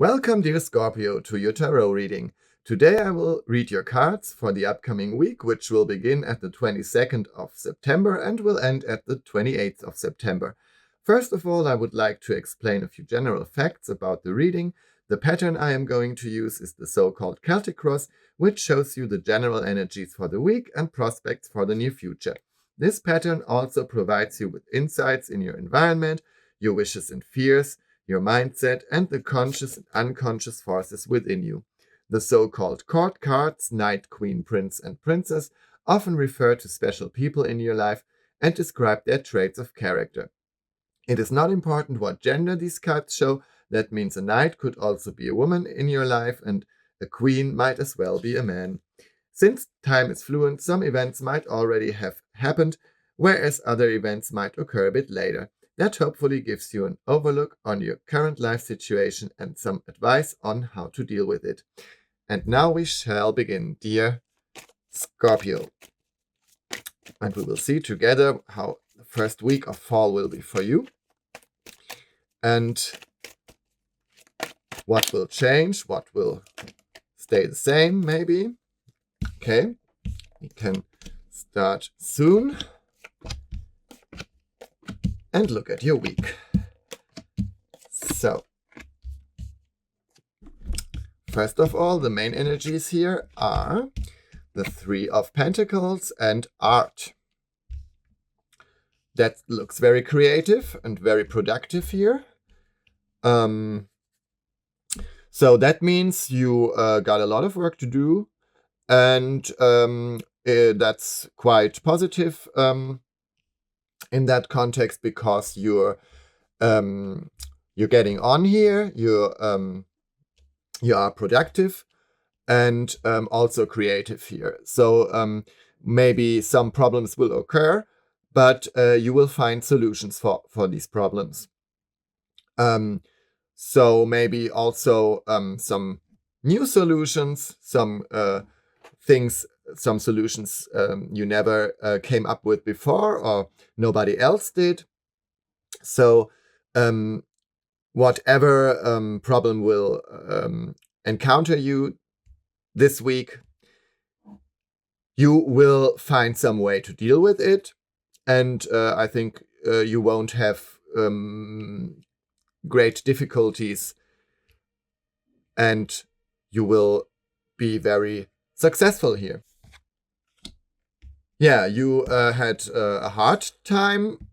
Welcome, dear Scorpio, to your tarot reading. Today I will read your cards for the upcoming week, which will begin at the 22nd of September and will end at the 28th of September. First of all, I would like to explain a few general facts about the reading. The pattern I am going to use is the so-called Celtic cross, which shows you the general energies for the week and prospects for the near future. This pattern also provides you with insights in your environment, your wishes and fears, your mindset, and the conscious and unconscious forces within you. The so-called court cards, Knight, Queen, Prince, and Princess, often refer to special people in your life and describe their traits of character. It is not important what gender these cards show. That means a knight could also be a woman in your life, and a queen might as well be a man. Since time is fluent, some events might already have happened, whereas other events might occur a bit later. That hopefully gives you an overlook on your current life situation and some advice on how to deal with it. And now we shall begin, dear Scorpio. And we will see together how the first week of fall will be for you. And what will change, what will stay the same, maybe. Okay, we can start soon. And look at your week. So, first of all, the main energies here are the Three of Pentacles and art. That looks very creative and very productive here. So that means you got a lot of work to do, and that's quite positive in that context, because you're getting on here, you are productive and also creative here. So maybe some problems will occur, but you will find solutions for these problems. So maybe also some new solutions, some things, some solutions you never came up with before or nobody else did. So whatever problem will encounter you this week, you will find some way to deal with it. And I think you won't have great difficulties, and you will be very successful here. Yeah, you had a hard time.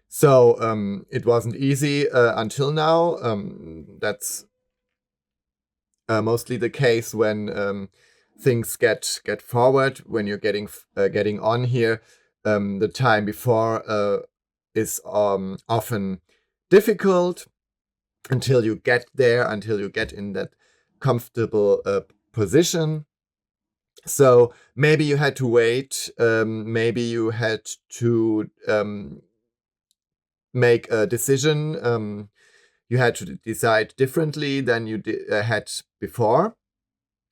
So it wasn't easy until now. That's mostly the case when things get forward, when you're getting on here. The time before is often difficult until you get there, until you get in that comfortable position. So maybe you had to wait, maybe you had to make a decision, you had to decide differently than you had before,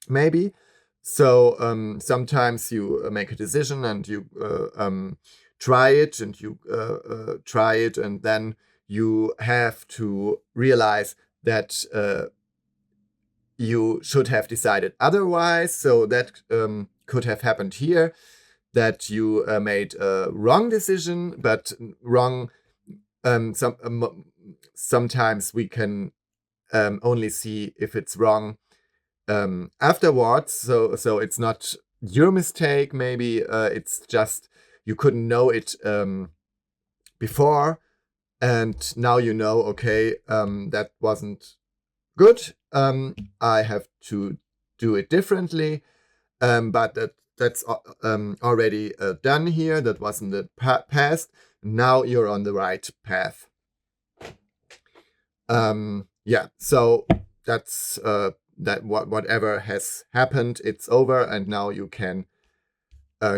maybe. So sometimes you make a decision and you try it, and you try it, and then you have to realize that you should have decided otherwise. So that could have happened here, that you made a wrong decision, but wrong. Sometimes we can only see if it's wrong afterwards. So it's not your mistake. Maybe it's just you couldn't know it before, and now you know. Okay, that wasn't good. I have to do it differently. But that's already done here. That wasn't the past. Now you're on the right path. Yeah. So that's that. Whatever has happened, it's over, and now you can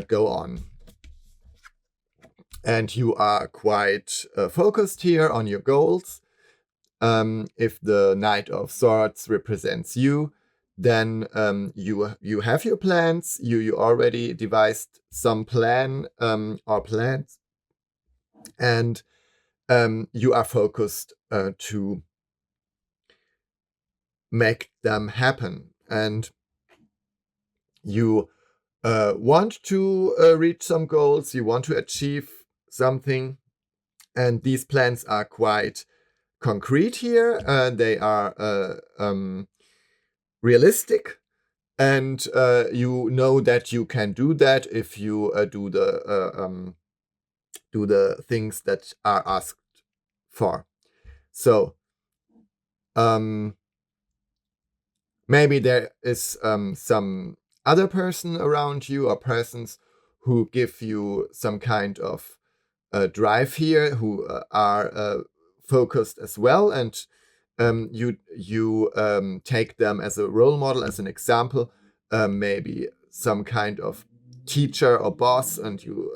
go on. And you are quite focused here on your goals. If the Knight of Swords represents you, then you have your plans. You already devised some plan or plans, and you are focused to make them happen. And you want to reach some goals, you want to achieve something, and these plans are quite concrete here. They are realistic, and you know that you can do that if you do the things that are asked for. So maybe there is some other person around you, or persons who give you some kind of drive here, who are focused as well, and you take them as a role model, as an example, maybe some kind of teacher or boss, and you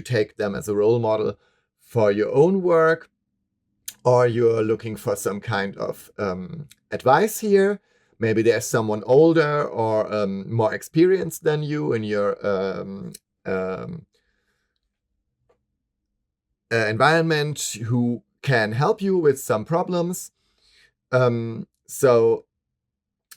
take them as a role model for your own work, or you're looking for some kind of advice here. Maybe there's someone older or more experienced than you in your environment, who can help you with some problems. So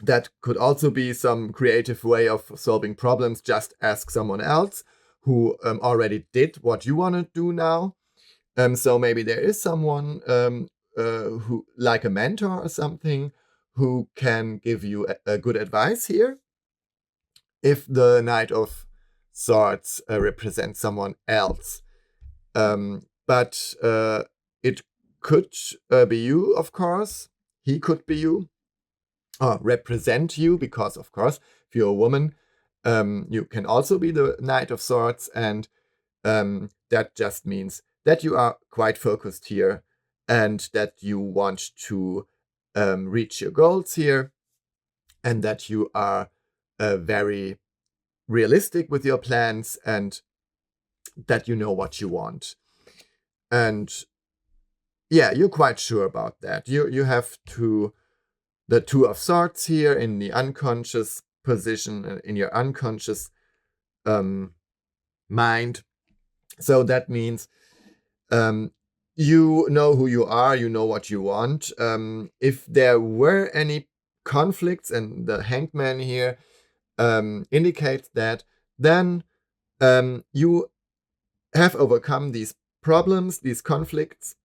that could also be some creative way of solving problems. Just ask someone else who already did what you want to do now. So maybe there is someone who, like a mentor or something, who can give you a good advice here. If the Knight of Swords represents someone else. But it could be you, of course. He could be you, or represent you, because, of course, if you're a woman, you can also be the Knight of Swords, and that just means that you are quite focused here, and that you want to reach your goals here, and that you are very realistic with your plans, and that you know what you want. And yeah, you're quite sure about that. You have the Two of Swords here in the unconscious position, in your unconscious mind. So that means you know who you are, you know what you want. If there were any conflicts, and the Hanged Man here indicates that, then you have overcome these problems, these conflicts,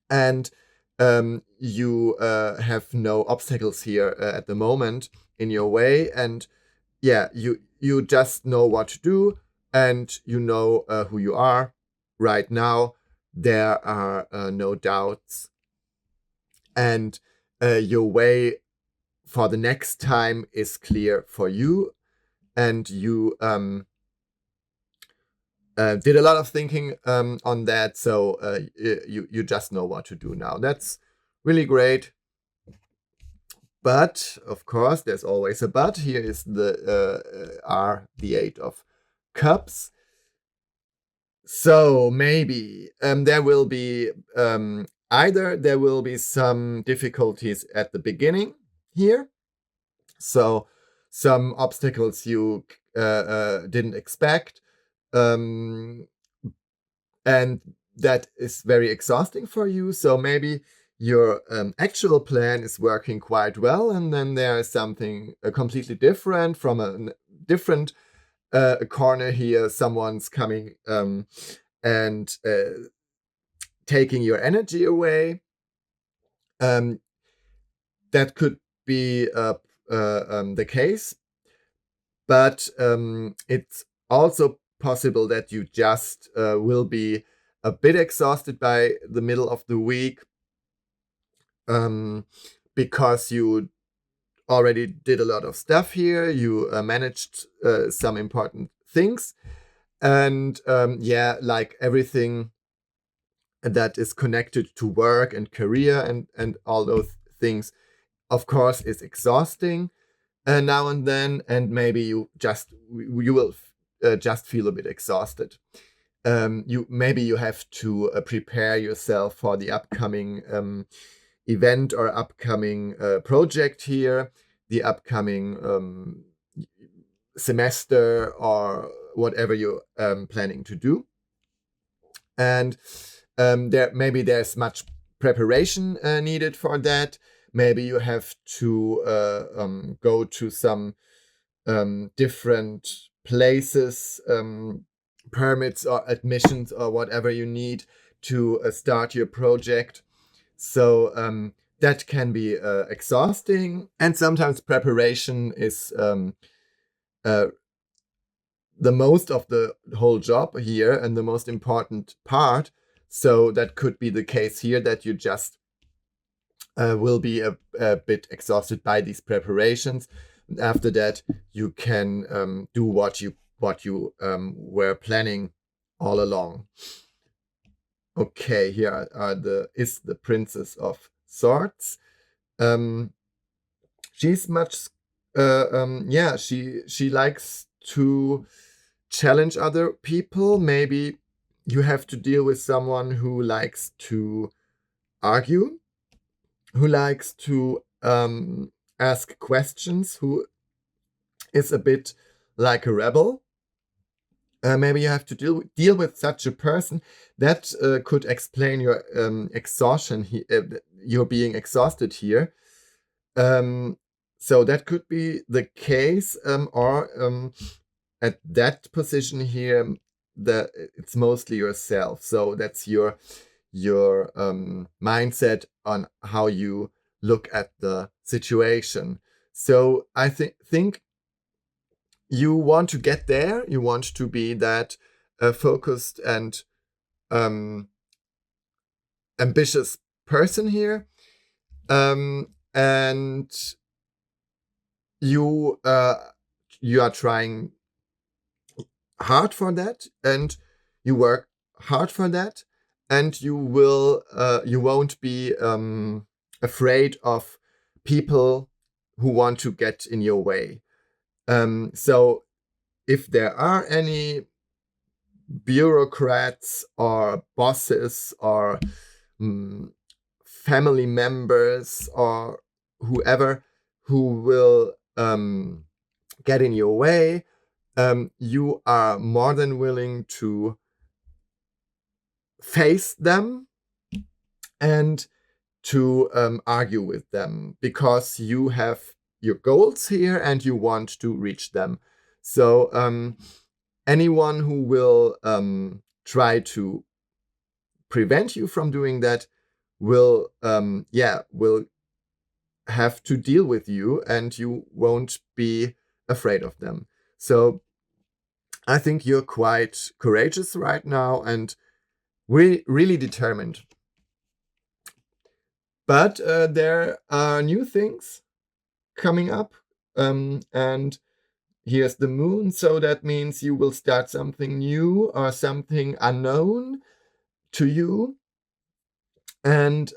and you have no obstacles here at the moment in your way. And yeah, you just know what to do, and you know who you are right now. There are no doubts, and your way for the next time is clear for you, and you did a lot of thinking on that, so you just know what to do now. That's really great. But of course, there's always a but. Here is the Eight of Cups. So maybe there will be either there will be some difficulties at the beginning here, so some obstacles you didn't expect, and that is very exhausting for you. So maybe your actual plan is working quite well, and then there is something completely different from a different corner here. Someone's coming and taking your energy away. That could be the case, but it's also possible that you just will be a bit exhausted by the middle of the week, because you already did a lot of stuff here. You managed some important things, and yeah, like everything that is connected to work and career and all those things, of course, is exhausting now and then, and maybe you will just feel a bit exhausted. Maybe you have to prepare yourself for the upcoming event or upcoming project here, the upcoming semester, or whatever you're planning to do. And there's much preparation needed for that. Maybe you have to go to some different places, permits or admissions or whatever you need to start your project. So that can be exhausting, and sometimes preparation is the most of the whole job here and the most important part. So that could be the case here, that you just will be a bit exhausted by these preparations. And after that, you can do what you were planning all along. Okay, here is the Princess of Swords. She's much, she likes to challenge other people. Maybe you have to deal with someone who likes to argue, who likes to ask questions, who is a bit like a rebel. Maybe you have to deal with such a person. That could explain your exhaustion. You're being exhausted here. So that could be the case, or at that position here, it's mostly yourself. So that's your mindset on how you look at the situation. So I think you want to get there. You want to be that focused and ambitious person here, and you are trying hard for that, and you work hard for that, and you won't be afraid of people who want to get in your way. So if there are any bureaucrats or bosses or family members or whoever who will get in your way, you are more than willing to face them and to argue with them, because you have your goals here and you want to reach them. So anyone who will try to prevent you from doing that will have to deal with you, and you won't be afraid of them. So I think you're quite courageous right now and really determined. But there are new things coming up, and here's the moon. So that means you will start something new or something unknown to you. And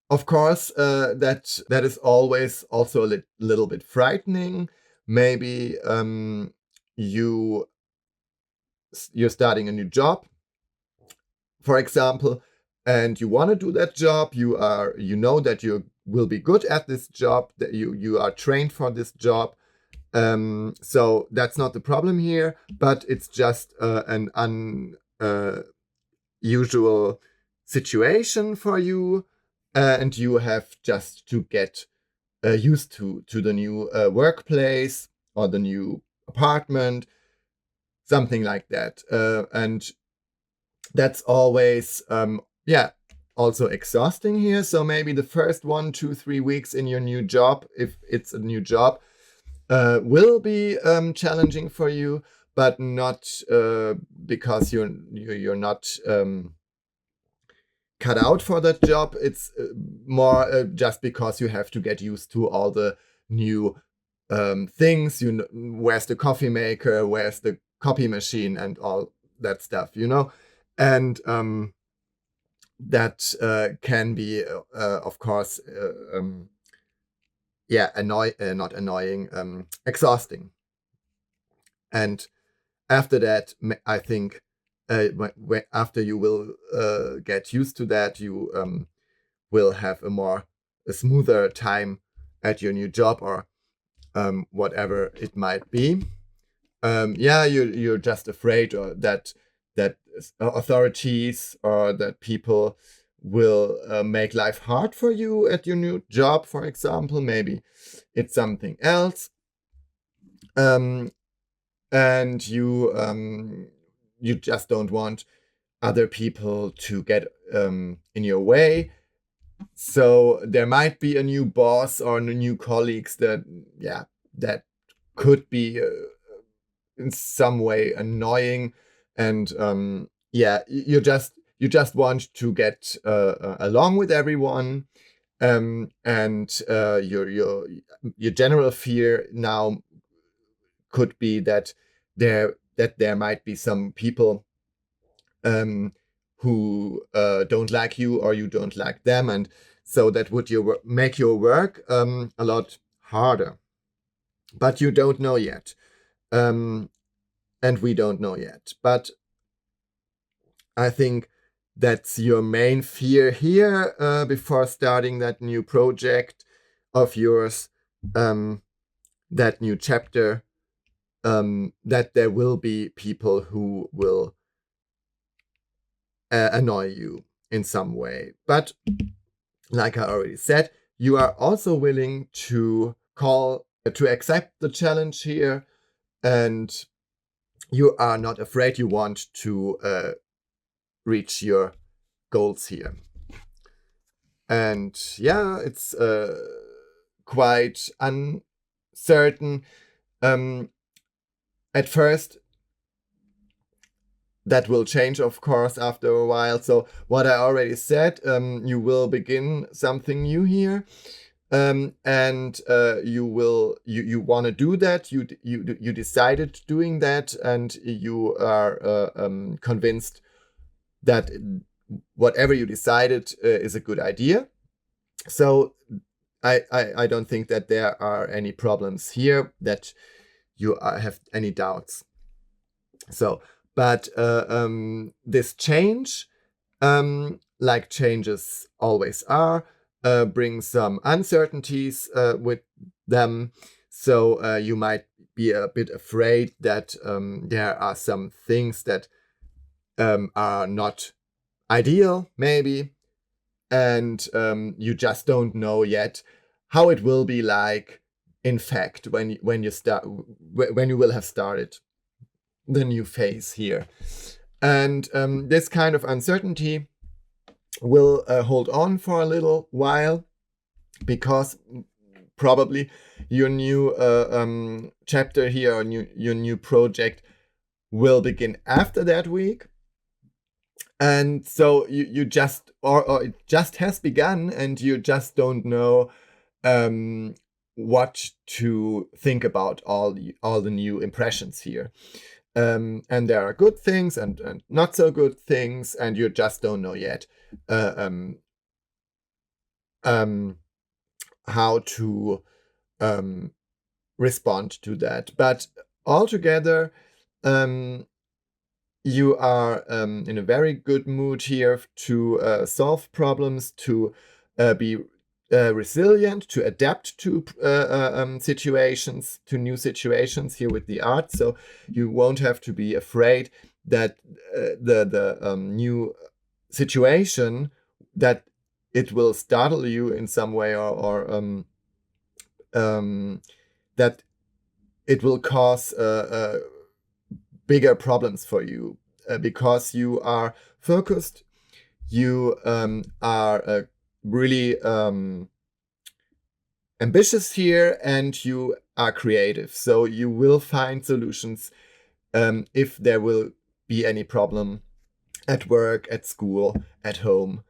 of course, that is always also a little bit frightening. Maybe you're starting a new job, for example, and you want to do that job. You know that you will be good at this job, that you are trained for this job. So that's not the problem here, but it's just an unusual situation for you, and you have just to get used to the new workplace or the new apartment, something like that. And that's always also exhausting here. So maybe the first 1, 2, 3 weeks in your new job, if it's a new job, will be challenging for you, but not because you're not cut out for that job. It's more just because you have to get used to all the new things. Where's the coffee maker? Where's the copy machine? And all that stuff, and that can be, of course, not annoying, exhausting. And after that, I think after you will get used to that, you will have a smoother time at your new job, or whatever it might be. You're just afraid, or that authorities or that people will make life hard for you at your new job, for example. Maybe it's something else. And you just don't want other people to get in your way. So there might be a new boss or new colleagues that could be in some way annoying, and you just want to get along with everyone, and your general fear now could be that there might be some people who don't like you, or you don't like them, and so that would make your work a lot harder. But you don't know yet, and we don't know yet. But I think that's your main fear here before starting that new project of yours, that new chapter, that there will be people who will annoy you in some way. But like I already said, you are also willing to accept the challenge here, and you are not afraid. You want to reach your goals here. And yeah, it's quite uncertain at first. That will change, of course, after a while. So what I already said, you will begin something new here, and you want to do that. You decided doing that, and you are convinced that whatever you decided is a good idea. So I don't think that there are any problems here, that you have any doubts. So, but this change, like changes always are, brings some uncertainties with them. So you might be a bit afraid that there are some things that are not ideal, maybe, and you just don't know yet how it will be like, in fact, when you will have started the new phase here. And this kind of uncertainty will hold on for a little while, because probably your new chapter here, or your new project, will begin after that week. And so you just, or it just has begun, and you just don't know what to think about all the new impressions here. And there are good things and not so good things, and you just don't know yet how to respond to that. But altogether, you are in a very good mood here to solve problems, to be resilient, to adapt to situations, to new situations here with the art. So you won't have to be afraid that the new situation, that it will startle you in some way, or that it will cause bigger problems for you, because you are focused, you are really ambitious here, and you are creative. So you will find solutions if there will be any problem at work, at school, at home,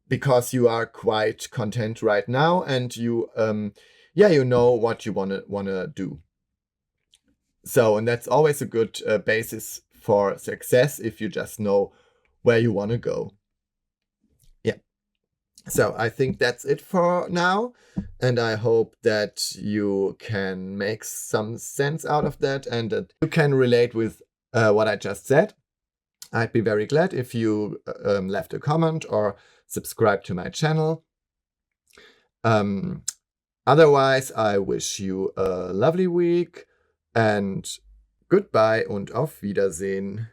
because you are quite content right now, and you know what you wanna do. So, and that's always a good basis for success, if you just know where you want to go. Yeah. So I think that's it for now, and I hope that you can make some sense out of that, and that you can relate with what I just said. I'd be very glad if you left a comment or subscribe to my channel. Otherwise, I wish you a lovely week, and goodbye und auf Wiedersehen.